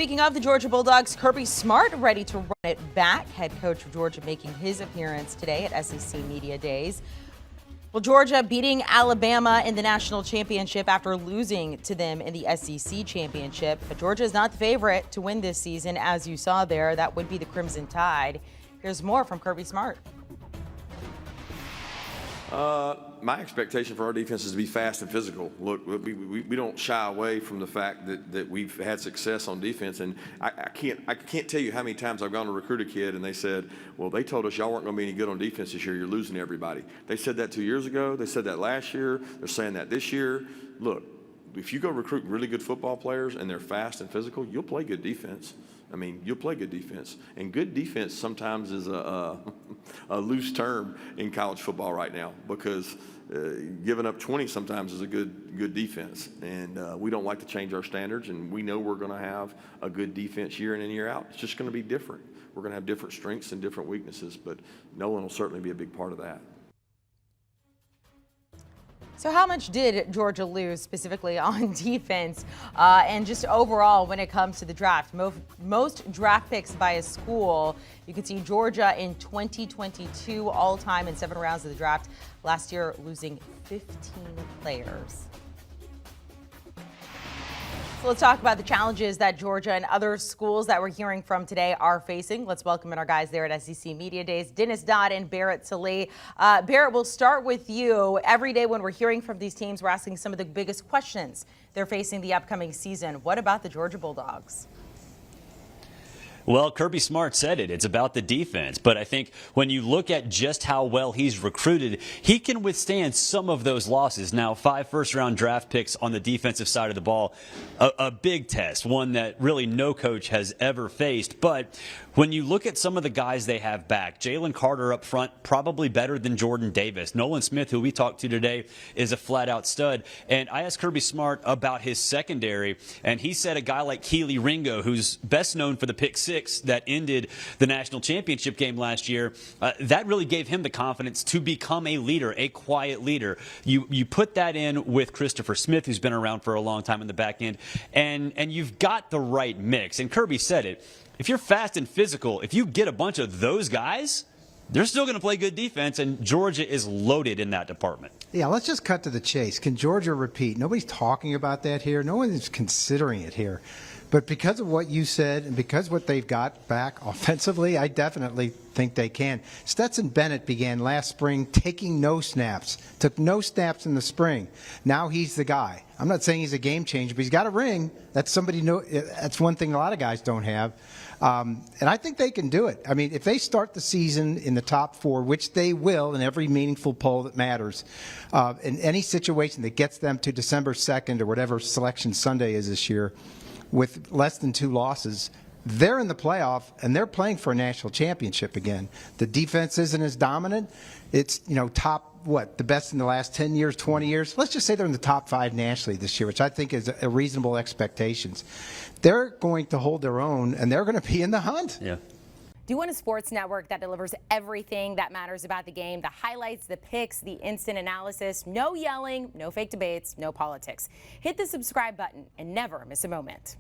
Speaking of the Georgia Bulldogs, Kirby Smart ready to run it back. Head coach of Georgia making his appearance today at SEC Media Days. Well, Georgia beating Alabama in the national championship after losing to them in the SEC championship. But Georgia is not the favorite to win this season, as you saw there. That would be the Crimson Tide. Here's more from Kirby Smart. My expectation for our defense is to be fast and physical. Look, we don't shy away from the fact that we've had success on defense, and I can't tell you how many times I've gone to recruit a kid and they said, well, they told us y'all weren't going to be any good on defense this year. You're losing everybody. They said that 2 years ago. They said that last year. They're saying that this year. Look, if you go recruit really good football players and they're fast and physical, you'll play good defense. I mean, you'll play good defense. And good defense sometimes is a loose term in college football right now, because giving up 20 sometimes is a good defense. And we don't like to change our standards, and we know we're going to have a good defense year in and year out. It's just going to be different. We're going to have different strengths and different weaknesses, but Nolan will certainly be a big part of that. So how much did Georgia lose specifically on defense and just overall when it comes to the draft? Most draft picks by a school. You can see Georgia in 2022 all-time in 7 rounds of the draft. Last year losing 15 players. So let's talk about the challenges that Georgia and other schools that we're hearing from today are facing. Let's welcome in our guys there at SEC Media Days, Dodd and Barrett Sallee. Barrett, we'll start with you. Every day when we're hearing from these teams, we're asking some of the biggest questions they're facing the upcoming season. What about the Georgia Bulldogs? Well, Kirby Smart said it. It's about the defense. But I think when you look at just how well he's recruited, he can withstand some of those losses. Now, 5 first-round draft picks on the defensive side of the ball, a big test, one that really no coach has ever faced. But when you look at some of the guys they have back, Jalen Carter up front, probably better than Jordan Davis. Nolan Smith, who we talked to today, is a flat-out stud. And I asked Kirby Smart about his secondary, and he said a guy like Keely Ringo, who's best known for the pick 6 that ended the national championship game last year, that really gave him the confidence to become a leader, a quiet leader. You put that in with Christopher Smith, who's been around for a long time in the back end, and you've got the right mix. And Kirby said it. If you're fast and physical, if you get a bunch of those guys, they're still going to play good defense, and Georgia is loaded in that department. Yeah, let's just cut to the chase. Can Georgia repeat? Nobody's talking about that here. No one is considering it here. But because of what you said and because what they've got back offensively, I definitely think they can. Stetson Bennett began last spring taking no snaps, took no snaps in the spring. Now he's the guy. I'm not saying he's a game changer, but he's got a ring. That's that's one thing a lot of guys don't have. And I think they can do it. I mean, if they start the season in the top 4, which they will in every meaningful poll that matters, in any situation that gets them to December 2nd or whatever Selection Sunday is this year, with less than 2 losses, they're in the playoff and they're playing for a national championship again. The defense isn't as dominant. It's, top, the best in the last 10 years, 20 years. Let's just say they're in the top 5 nationally this year, which I think is a reasonable expectations. They're going to hold their own and they're going to be in the hunt. Yeah. Do you want a sports network that delivers everything that matters about the game? The highlights, the picks, the instant analysis, no yelling, no fake debates, no politics. Hit the subscribe button and never miss a moment.